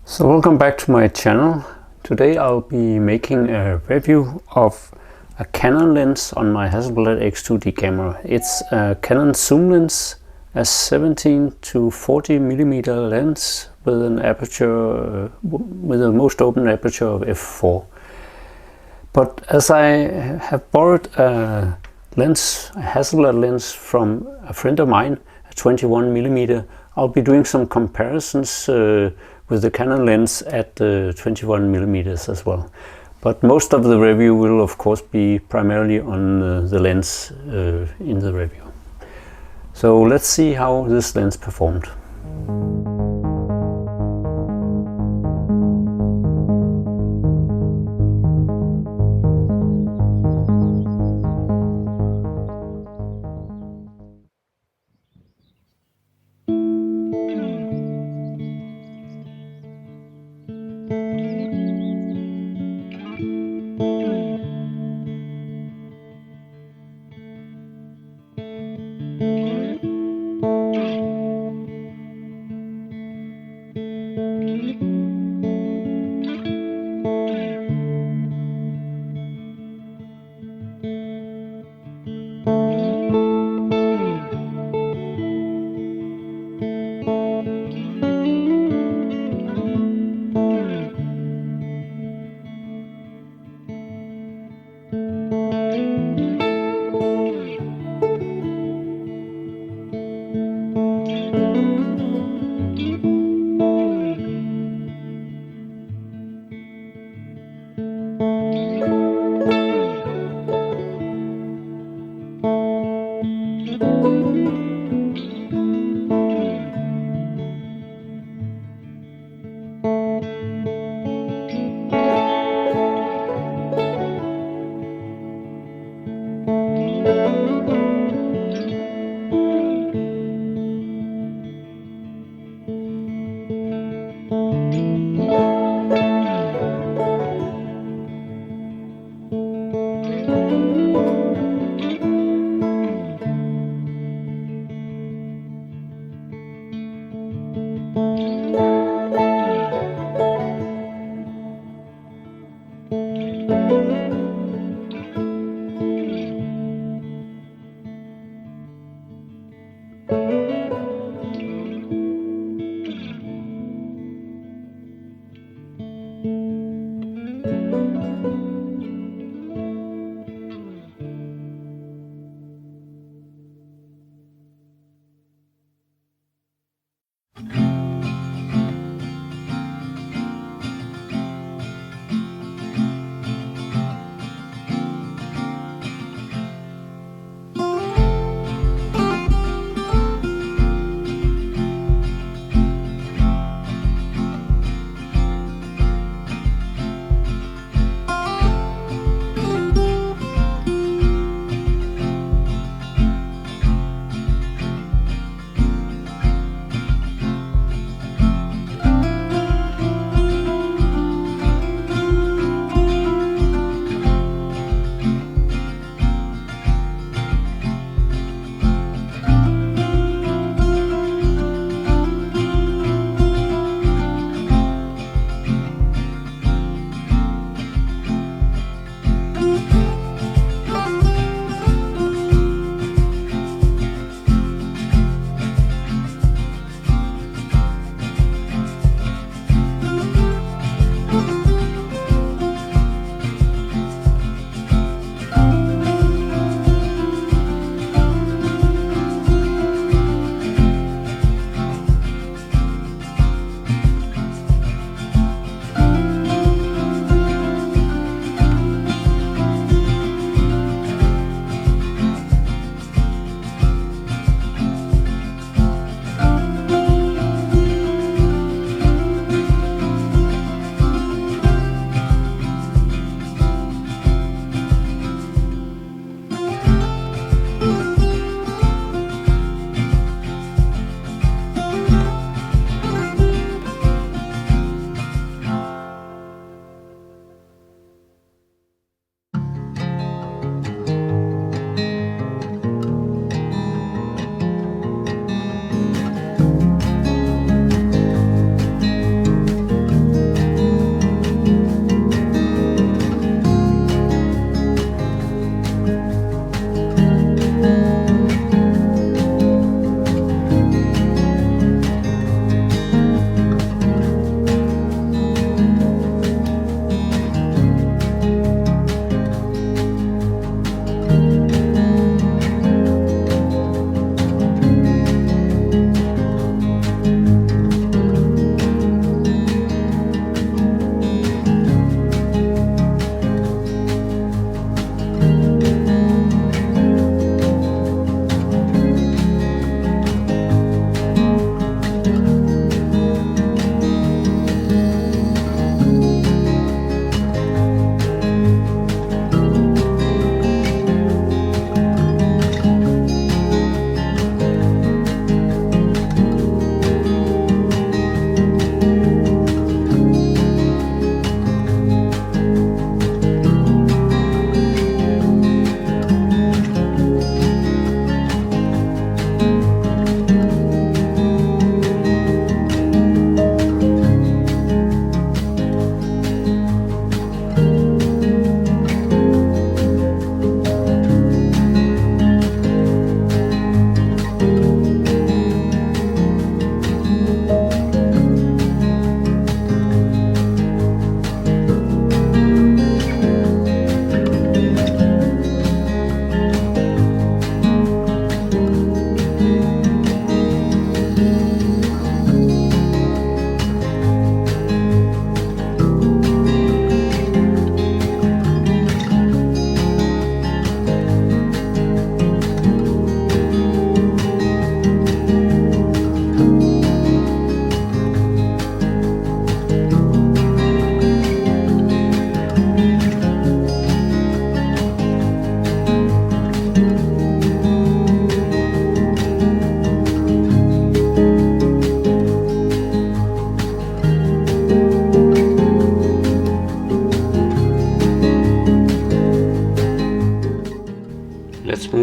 So welcome back to my channel. Today I'll be making a review of a Canon lens on my Hasselblad X2D camera. It's a Canon zoom lens, a 17 to 40 millimeter lens with an aperture with the most open aperture of f4. But as I have borrowed a lens, a Hasselblad lens from a friend of mine, a 21 millimeter, I'll be doing some comparisons with the Canon lens at 21 millimeters as well. But most of the review will of course be primarily on the lens in the review. So let's see how this lens performed.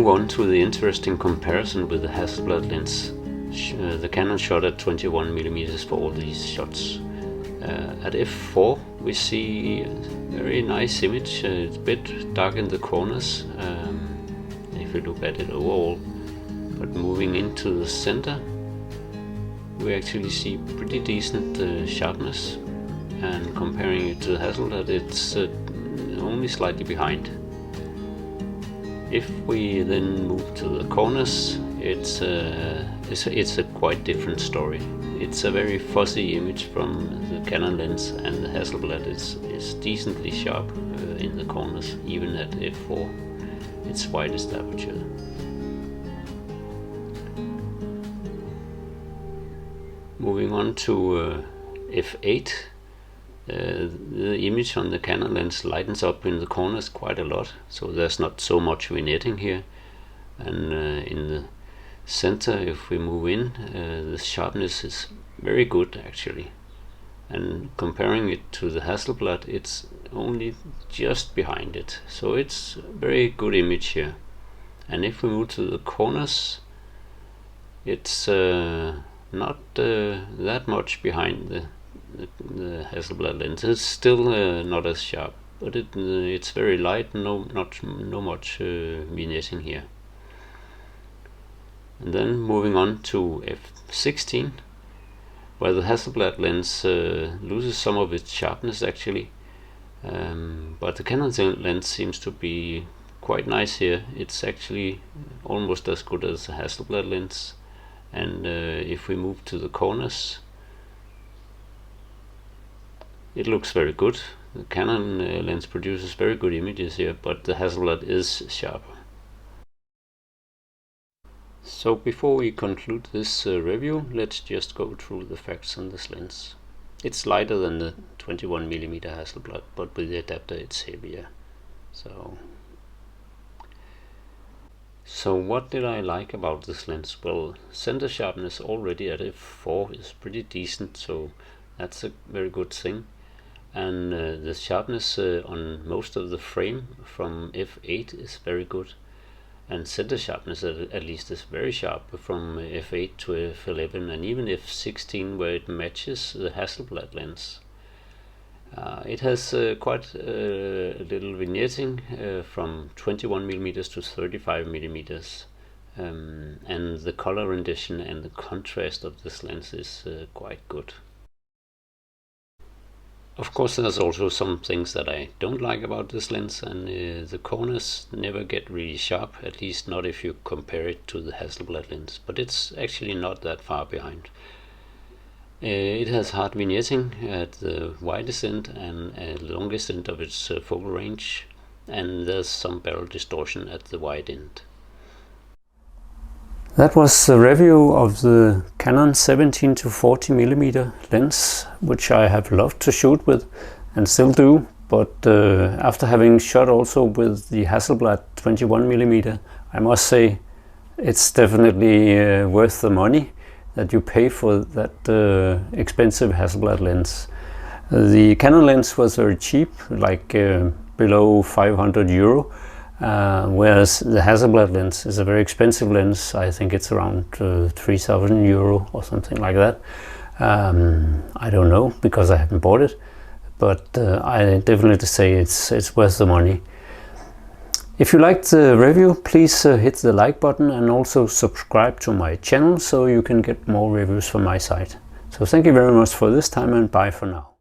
move on to the interesting comparison with the Hasselblad lens. The Canon shot at 21mm for all these shots. At f4 we see a very nice image. It's a bit dark in the corners if you look at it overall, but moving into the center we actually see pretty decent sharpness, and comparing it to the Hasselblad, it's only slightly behind. If we then move to the corners, it's a quite different story. It's a very fuzzy image from the Canon lens, and the Hasselblad is decently sharp in the corners, even at f4, its widest aperture. Moving on to f8, the image on the Canon lens lightens up in the corners quite a lot, so there's not so much vignetting here. And in the center, if we move in, the sharpness is very good actually. And comparing it to the Hasselblad, it's only just behind it, so it's a very good image here. And if we move to the corners, it's not that much behind the Hasselblad lens. It's still not as sharp, but it's very light. No much vignetting here. And then moving on to f16, where the Hasselblad lens loses some of its sharpness actually, but the Canon lens seems to be quite nice here. It's actually almost as good as the Hasselblad lens. And if we move to the corners, it looks very good. The Canon lens produces very good images here, but the Hasselblad is sharper. So before we conclude this review, let's just go through the facts on this lens. It's lighter than the 21mm Hasselblad, but with the adapter it's heavier. So what did I like about this lens? Well, center sharpness already at f4 is pretty decent, so that's a very good thing. And the sharpness on most of the frame from f8 is very good. And center sharpness at least is very sharp from f8 to f11, and even f16, where it matches the Hasselblad lens. It has quite a little vignetting from 21mm to 35mm, and the color rendition and the contrast of this lens is quite good. Of course, there's also some things that I don't like about this lens, and the corners never get really sharp, at least not if you compare it to the Hasselblad lens, but it's actually not that far behind. It has hard vignetting at the widest end and at the longest end of its focal range, and there's some barrel distortion at the wide end. That was a review of the Canon 17 to 40mm lens, which I have loved to shoot with and still do, but after having shot also with the Hasselblad 21mm, I must say it's definitely worth the money that you pay for that expensive Hasselblad lens. The Canon lens was very cheap, like below 500 euro, whereas the Hasselblad lens is a very expensive lens. I think it's around 3,000 euro or something like that. I don't know because I haven't bought it, but I definitely say it's worth the money. If you liked the review, please hit the like button and also subscribe to my channel so you can get more reviews from my site. So thank you very much for this time, and bye for now.